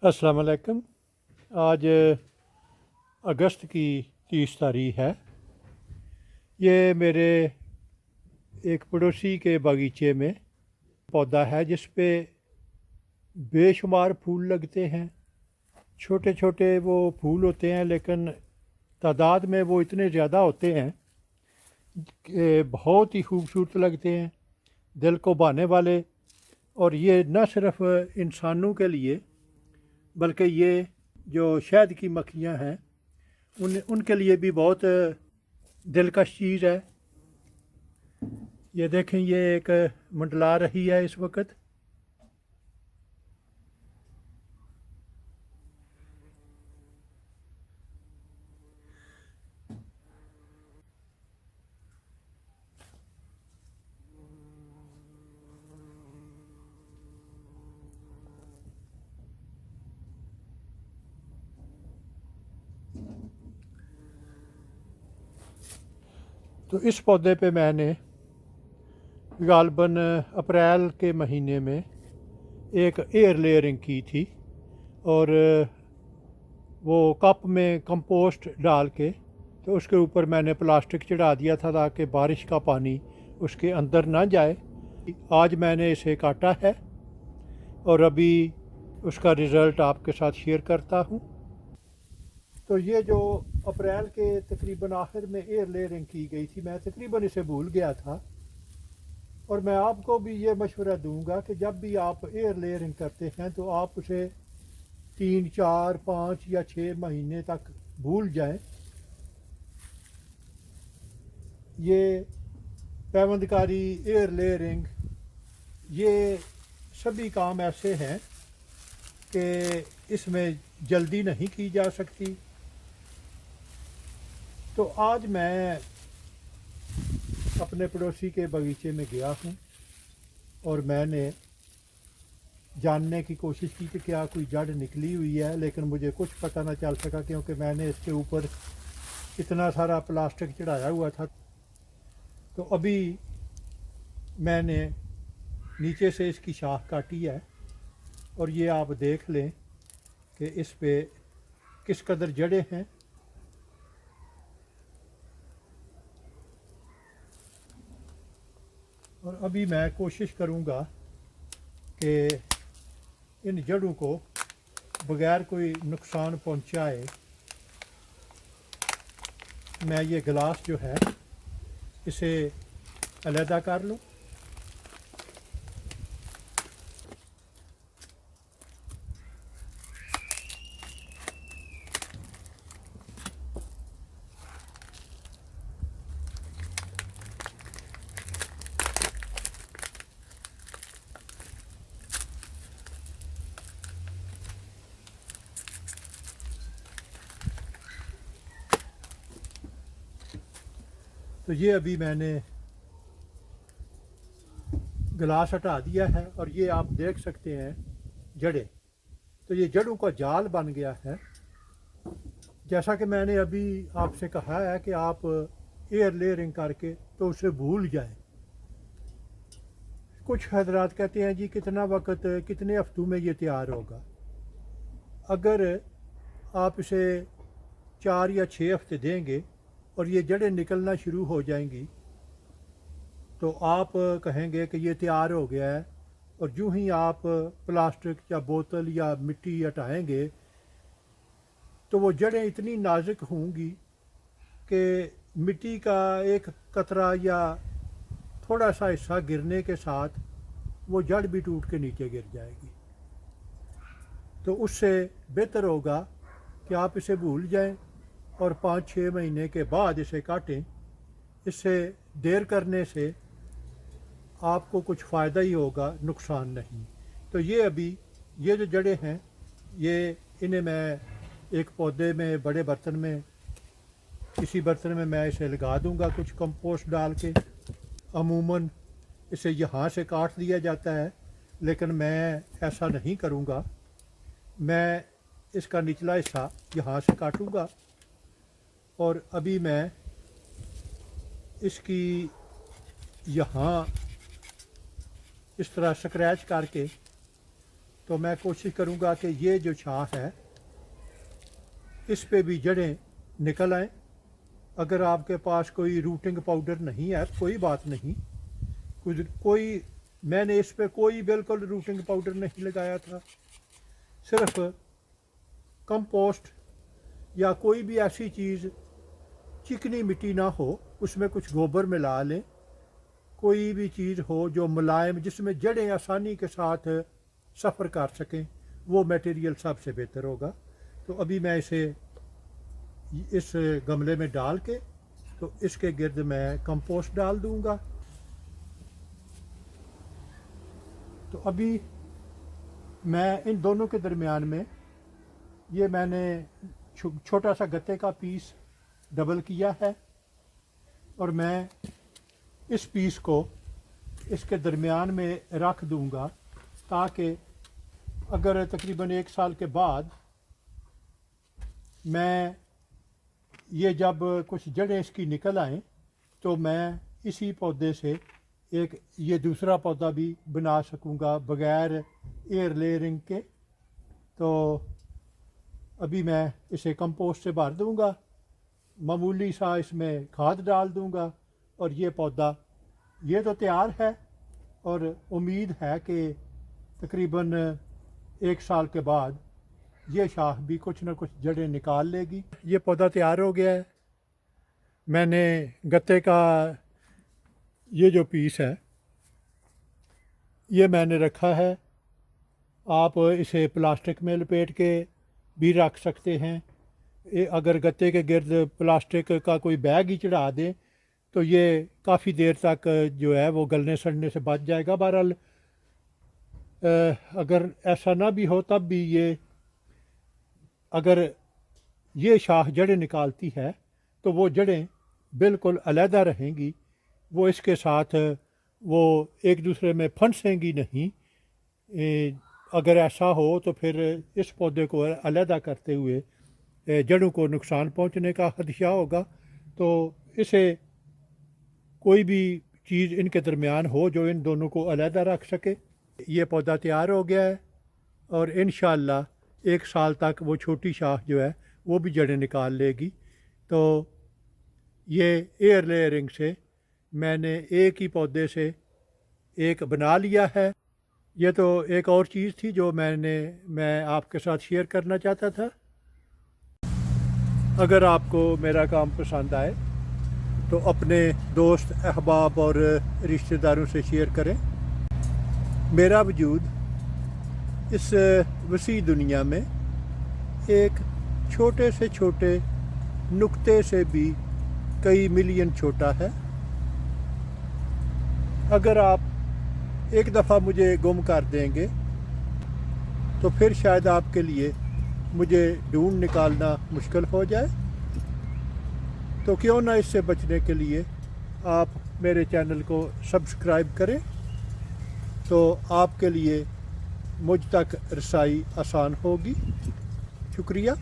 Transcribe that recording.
अस्सलाम वालेकुम। आज अगस्त की 30 तारीख है। ये मेरे एक पड़ोसी के बगीचे में पौधा है जिस पे बेशुमार फूल लगते हैं। छोटे छोटे वो फूल होते हैं, लेकिन तादाद में वो इतने ज़्यादा होते हैं कि बहुत ही खूबसूरत लगते हैं, दिल को भाने वाले। और ये न सिर्फ़ इंसानों के लिए बल्कि ये जो शहद की मक्खियाँ हैं उनके लिए भी बहुत दिलकश चीज़ है। ये देखें, ये एक मंडला रही है इस वक्त। तो इस पौधे पे मैंने गालबन अप्रैल के महीने में एक एयर लेयरिंग की थी, और वो कप में कंपोस्ट डाल के तो उसके ऊपर मैंने प्लास्टिक चढ़ा दिया था ताकि बारिश का पानी उसके अंदर ना जाए। आज मैंने इसे काटा है और अभी उसका रिज़ल्ट आपके साथ शेयर करता हूँ। तो ये जो अप्रैल के तकरीबन आखिर में एयर लेयरिंग की गई थी, मैं तकरीबन इसे भूल गया था। और मैं आपको भी ये मशवरा दूंगा कि जब भी आप एयर लेयरिंग करते हैं तो आप उसे 3 4 5 या 6 महीने तक भूल जाएं। ये पैवंदकारी, एयर लेयरिंग, ये सभी काम ऐसे हैं कि इसमें जल्दी नहीं की जा सकती। तो आज मैं अपने पड़ोसी के बगीचे में गया हूँ और मैंने जानने की कोशिश की कि क्या कोई जड़ निकली हुई है, लेकिन मुझे कुछ पता ना चल सका क्योंकि मैंने इसके ऊपर इतना सारा प्लास्टिक चढ़ाया हुआ था। तो अभी मैंने नीचे से इसकी शाख काटी है और ये आप देख लें कि इस पे किस कदर जड़ें हैं। और अभी मैं कोशिश करूँगा कि इन जड़ों को बग़ैर कोई नुकसान पहुँचाए मैं ये गिलास जो है इसे अलहदा कर लूँ। तो ये अभी मैंने गिलास हटा दिया है और ये आप देख सकते हैं जड़ें। तो ये जड़ों का जाल बन गया है। जैसा कि मैंने अभी आपसे कहा है कि आप एयर लेयरिंग करके तो उसे भूल जाएं। कुछ हजरात कहते हैं जी कितना वक्त, कितने हफ्तों में ये तैयार होगा। अगर आप इसे 4 या 6 हफ्ते देंगे और ये जड़ें निकलना शुरू हो जाएंगी तो आप कहेंगे कि ये तैयार हो गया है। और यूँ ही आप प्लास्टिक या बोतल या मिट्टी हटाएंगे तो वो जड़ें इतनी नाजुक होंगी कि मिट्टी का एक कतरा या थोड़ा सा हिस्सा गिरने के साथ वो जड़ भी टूट के नीचे गिर जाएगी। तो उससे बेहतर होगा कि आप इसे भूल जाएं और 5 6 महीने के बाद इसे काटें। इससे देर करने से आपको कुछ फ़ायदा ही होगा, नुकसान नहीं। तो ये अभी ये जो जड़ें हैं ये इन्हें मैं एक पौधे में, बड़े बर्तन में, किसी बर्तन में मैं इसे लगा दूंगा कुछ कंपोस्ट डाल के। अमूमन इसे यहाँ से काट दिया जाता है, लेकिन मैं ऐसा नहीं करूँगा। मैं इसका निचला हिस्सा यहाँ से काटूँगा और अभी मैं इसकी यहाँ इस तरह स्क्रैच करके तो मैं कोशिश करूँगा कि ये जो शाख है इस पे भी जड़ें निकल आएँ। अगर आपके पास कोई रूटिंग पाउडर नहीं है कोई बात नहीं, कोई मैंने इस पे कोई बिल्कुल रूटिंग पाउडर नहीं लगाया था, सिर्फ कंपोस्ट या कोई भी ऐसी चीज़ चिकनी मिट्टी ना हो उसमें कुछ गोबर मिला लें, कोई भी चीज़ हो जो मुलायम जिसमें जड़ें आसानी के साथ सफ़र कर सकें, वो मटेरियल सबसे बेहतर होगा। तो अभी मैं इसे इस गमले में डाल के तो इसके गिर्द मैं कंपोस्ट डाल दूंगा। तो अभी मैं इन दोनों के दरमियान में ये मैंने छोटा सा गत्ते का पीस डबल किया है और मैं इस पीस को इसके दरमियान में रख दूंगा ताकि अगर तकरीबन 1 साल के बाद मैं ये जब कुछ जड़ें इसकी निकल आएँ तो मैं इसी पौधे से एक ये दूसरा पौधा भी बना सकूँगा बग़ैर एयर लेयरिंग के। तो अभी मैं इसे कंपोस्ट से भर दूँगा, मामूली सा इसमें खाद डाल दूँगा और ये पौधा ये तो तैयार है और उम्मीद है कि तकरीबन 1 साल के बाद ये शाख भी कुछ ना कुछ जड़ें निकाल लेगी। ये पौधा तैयार हो गया है। मैंने गत्ते का ये जो पीस है ये मैंने रखा है, आप इसे प्लास्टिक में लपेट के भी रख सकते हैं। अगर गत्ते के गिर्द प्लास्टिक का कोई बैग ही चढ़ा दें तो ये काफ़ी देर तक जो है वो गलने सड़ने से बच जाएगा। बहरहाल अगर ऐसा ना भी हो तब भी ये अगर ये शाख जड़ें निकालती है तो वो जड़ें बिल्कुल अलहदा रहेंगी, वो इसके साथ वो एक दूसरे में फंसेंगी नहीं। अगर ऐसा हो तो फिर इस पौधे को अलहदा करते हुए जड़ों को नुकसान पहुंचने का खदशा होगा। तो इसे कोई भी चीज़ इनके दरमियान हो जो इन दोनों को अलहदा रख सके। ये पौधा तैयार हो गया है और इंशाअल्लाह 1 साल तक वो छोटी शाख जो है वो भी जड़ें निकाल लेगी। तो ये एयर लेयरिंग से मैंने एक ही पौधे से एक बना लिया है। ये तो एक और चीज़ थी जो मैं आपके साथ शेयर करना चाहता था। अगर आपको मेरा काम पसंद आए तो अपने दोस्त अहबाब और रिश्तेदारों से शेयर करें। मेरा वजूद इस वसी दुनिया में एक छोटे से छोटे नुक्ते से भी कई मिलियन छोटा है। अगर आप एक दफ़ा मुझे गुम कर देंगे तो फिर शायद आपके लिए मुझे ढूंढ निकालना मुश्किल हो जाए। तो क्यों ना इससे बचने के लिए आप मेरे चैनल को सब्सक्राइब करें तो आपके लिए मुझ तक रसाई आसान होगी। शुक्रिया।